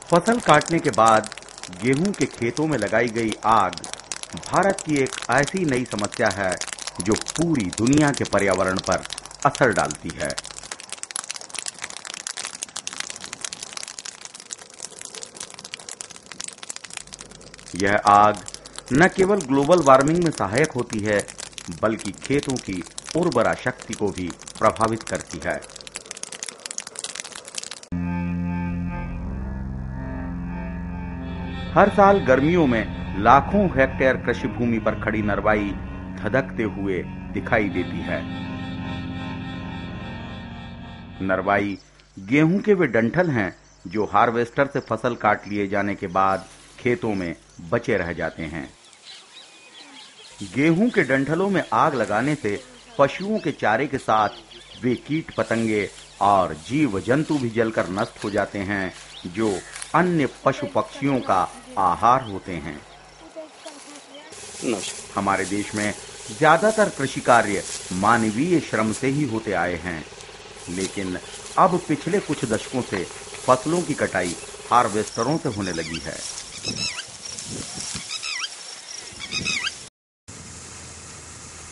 फसल काटने के बाद गेहूं के खेतों में लगाई गई आग भारत की एक ऐसी नई समस्या है जो पूरी दुनिया के पर्यावरण पर असर डालती है। यह आग न केवल ग्लोबल वार्मिंग में सहायक होती है, बल्कि खेतों की उर्वरा शक्ति को भी प्रभावित करती है। हर साल गर्मियों में लाखों हेक्टेयर कृषि भूमि पर खड़ी नरवाई धधकते हुए दिखाई देती है। नरवाई गेहूं के वे डंठल हैं जो हार्वेस्टर से फसल काट लिए जाने के बाद खेतों में बचे रह जाते हैं। गेहूं के डंठलों में आग लगाने से पशुओं के चारे के साथ वे कीट पतंगे और जीव जंतु भी जलकर नष्ट हो जाते हैं जो अन्य पशु पक्षियों का आहार होते हैं। हमारे देश में ज्यादातर कृषि कार्य मानवीय श्रम से ही होते आए हैं, लेकिन अब पिछले कुछ दशकों से फसलों की कटाई हार्वेस्टरों से होने लगी है।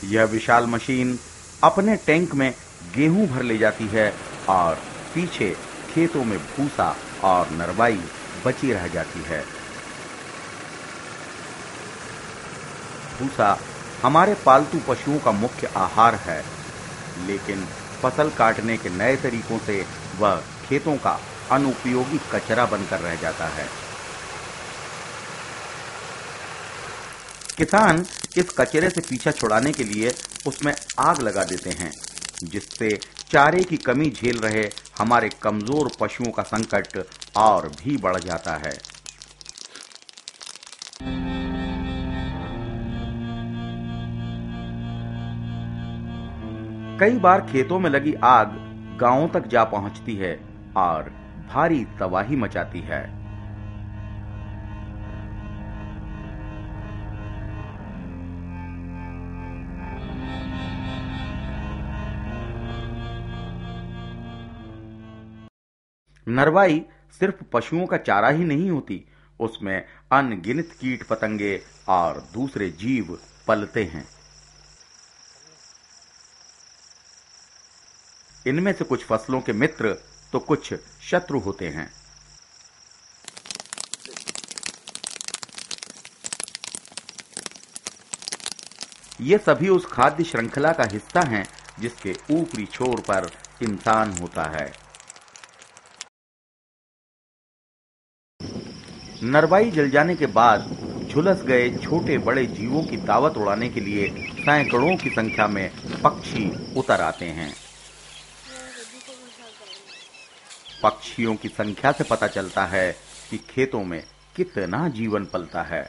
यह विशाल मशीन अपने टैंक में गेहूं भर ले जाती है और पीछे खेतों में भूसा और नरवाई बची रह जाती है। भूसा हमारे पालतू पशुओं का मुख्य आहार है, लेकिन फसल काटने के नए तरीकों से वह खेतों का अनुपयोगी कचरा बनकर रह जाता है। किसान इस कचरे से पीछा छुड़ाने के लिए उसमें आग लगा देते हैं, जिससे चारे की कमी झेल रहे हमारे कमजोर पशुओं का संकट और भी बढ़ जाता है। कई बार खेतों में लगी आग गांवों तक जा पहुंचती है और भारी तबाही मचाती है। नरवाई सिर्फ पशुओं का चारा ही नहीं होती, उसमें अनगिनत कीट पतंगे और दूसरे जीव पलते हैं। इनमें से कुछ फसलों के मित्र तो कुछ शत्रु होते हैं। ये सभी उस खाद्य श्रृंखला का हिस्सा हैं जिसके ऊपरी छोर पर इंसान होता है। नरवाई जल जाने के बाद झुलस गए छोटे बड़े जीवों की दावत उड़ाने के लिए सैकड़ों की संख्या में पक्षी उतर आते हैं। पक्षियों की संख्या से पता चलता है कि खेतों में कितना जीवन पलता है।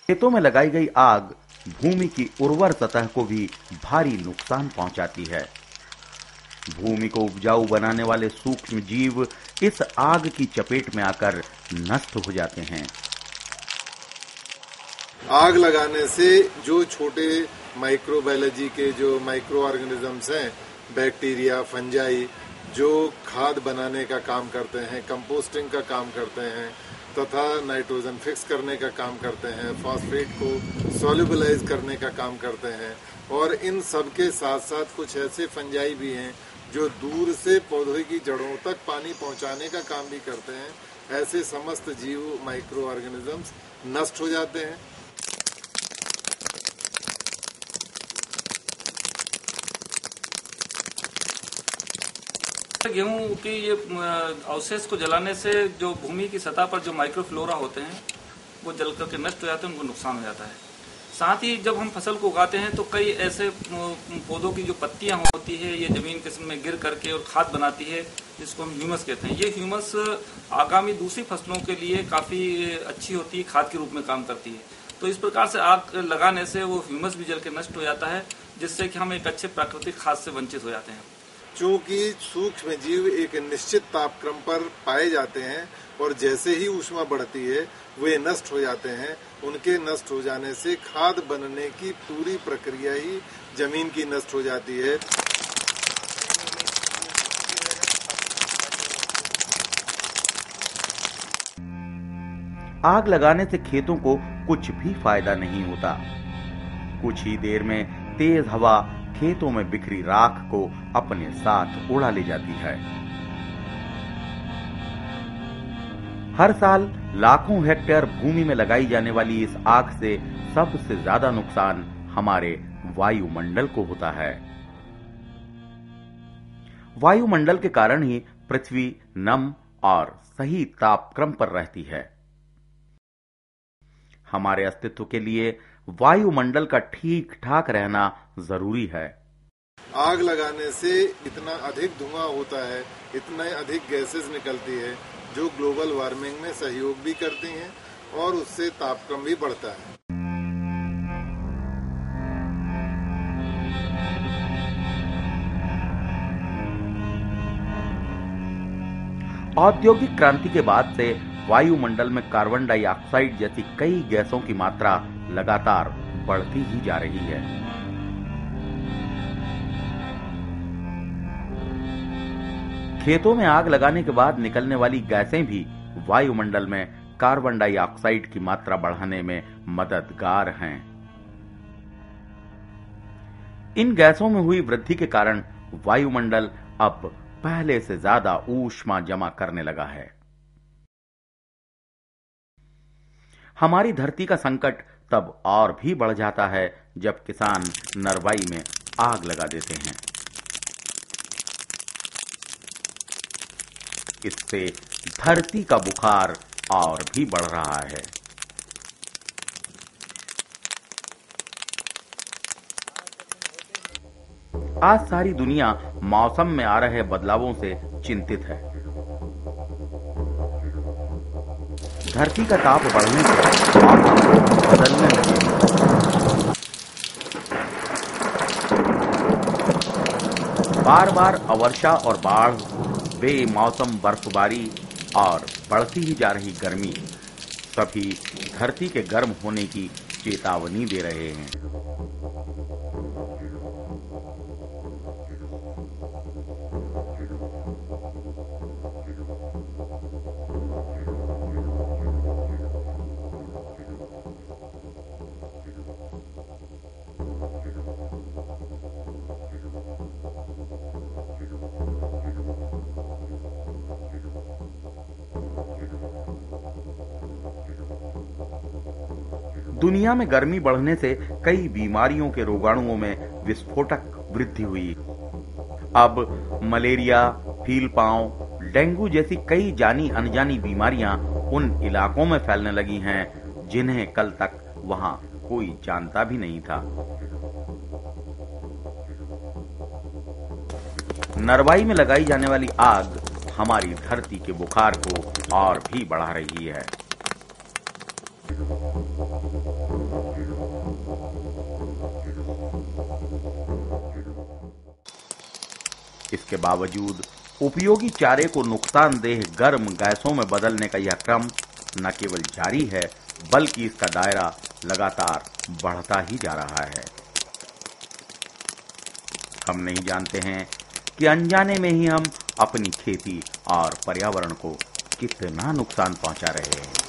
खेतों में लगाई गई आग भूमि की उर्वर सतह को भी भारी नुकसान पहुंचाती है। भूमि को उपजाऊ बनाने वाले सूक्ष्म जीव इस आग की चपेट में आकर नष्ट हो जाते हैं। आग लगाने से जो छोटे माइक्रोबायोलॉजी के जो माइक्रो ऑर्गेनिजम्स हैं, बैक्टीरिया, फंजाई, जो खाद बनाने का काम करते हैं, कंपोस्टिंग का काम करते हैं तथा नाइट्रोजन फिक्स करने का काम करते हैं, फॉस्फेट को सॉल्युबलाइज करने का काम करते हैं, और इन सब के साथ साथ कुछ ऐसे फंजाई भी हैं जो दूर से पौधे की जड़ों तक पानी पहुंचाने का काम भी करते हैं। ऐसे समस्त जीव माइक्रो ऑर्गेनिजम्स नष्ट हो जाते हैं। गेहूं की ये अवशेष को जलाने से जो भूमि की सतह पर जो माइक्रोफ्लोरा होते हैं वो जल करके नष्ट हो जाते हैं, उनको नुकसान हो जाता है। साथ ही जब हम फसल को उगाते हैं तो कई ऐसे पौधों की जो पत्तियां होती है ये जमीन के में गिर करके और खाद बनाती है, जिसको हम ह्यूमस कहते हैं। ये ह्यूमस आगामी दूसरी फसलों के लिए काफी अच्छी होती है, खाद के रूप में काम करती है। तो इस प्रकार से आग लगाने से वो ह्यूमस भी जल के नष्ट हो जाता है, जिससे कि हम एक अच्छे प्राकृतिक खाद से वंचित हो जाते हैं। चूंकि सूक्ष्म जीव एक निश्चित तापक्रम पर पाए जाते हैं और जैसे ही ऊष्मा बढ़ती है वे नष्ट हो जाते हैं। उनके नष्ट हो जाने से खाद बनने की पूरी प्रक्रिया ही जमीन की नष्ट हो जाती है। आग लगाने से खेतों को कुछ भी फायदा नहीं होता। कुछ ही देर में तेज हवा खेतों में बिखरी राख को अपने साथ उड़ा ले जाती है। हर साल लाखों हेक्टेयर भूमि में लगाई जाने वाली इस आग से सबसे ज्यादा नुकसान हमारे वायुमंडल को होता है। वायुमंडल के कारण ही पृथ्वी नम और सही तापक्रम पर रहती है। हमारे अस्तित्व के लिए वायुमंडल का ठीक ठाक रहना जरूरी है। आग लगाने से इतना अधिक धुआं होता है, इतने अधिक गैसेस निकलती है जो ग्लोबल वार्मिंग में सहयोग भी करती हैं और उससे तापक्रम भी बढ़ता है। औद्योगिक क्रांति के बाद से वायुमंडल में कार्बन डाइऑक्साइड जैसी कई गैसों की मात्रा लगातार बढ़ती ही जा रही है। खेतों में आग लगाने के बाद निकलने वाली गैसें भी वायुमंडल में कार्बन डाइऑक्साइड की मात्रा बढ़ाने में मददगार हैं। इन गैसों में हुई वृद्धि के कारण वायुमंडल अब पहले से ज्यादा ऊष्मा जमा करने लगा है। हमारी धरती का संकट तब और भी बढ़ जाता है जब किसान नरवाई में आग लगा देते हैं। इससे धरती का बुखार और भी बढ़ रहा है। आज सारी दुनिया मौसम में आ रहे बदलावों से चिंतित है। धरती का ताप बढ़ने से मौसम बदलने लगे। बार बार अवर्षा और बाढ़, बेमौसम बर्फबारी और बढ़ती ही जा रही गर्मी सभी धरती के गर्म होने की चेतावनी दे रहे हैं। दुनिया में गर्मी बढ़ने से कई बीमारियों के रोगाणुओं में विस्फोटक वृद्धि हुई। अब मलेरिया, फीलपांव, डेंगू जैसी कई जानी अनजानी बीमारियां उन इलाकों में फैलने लगी हैं जिन्हें कल तक वहां कोई जानता भी नहीं था। नरवाई में लगाई जाने वाली आग हमारी धरती के बुखार को और भी बढ़ा रही है। इसके बावजूद उपयोगी चारे को नुकसानदेह गर्म गैसों में बदलने का यह क्रम न केवल जारी है बल्कि इसका दायरा लगातार बढ़ता ही जा रहा है। हम नहीं जानते हैं कि अनजाने में ही हम अपनी खेती और पर्यावरण को कितना नुकसान पहुंचा रहे हैं।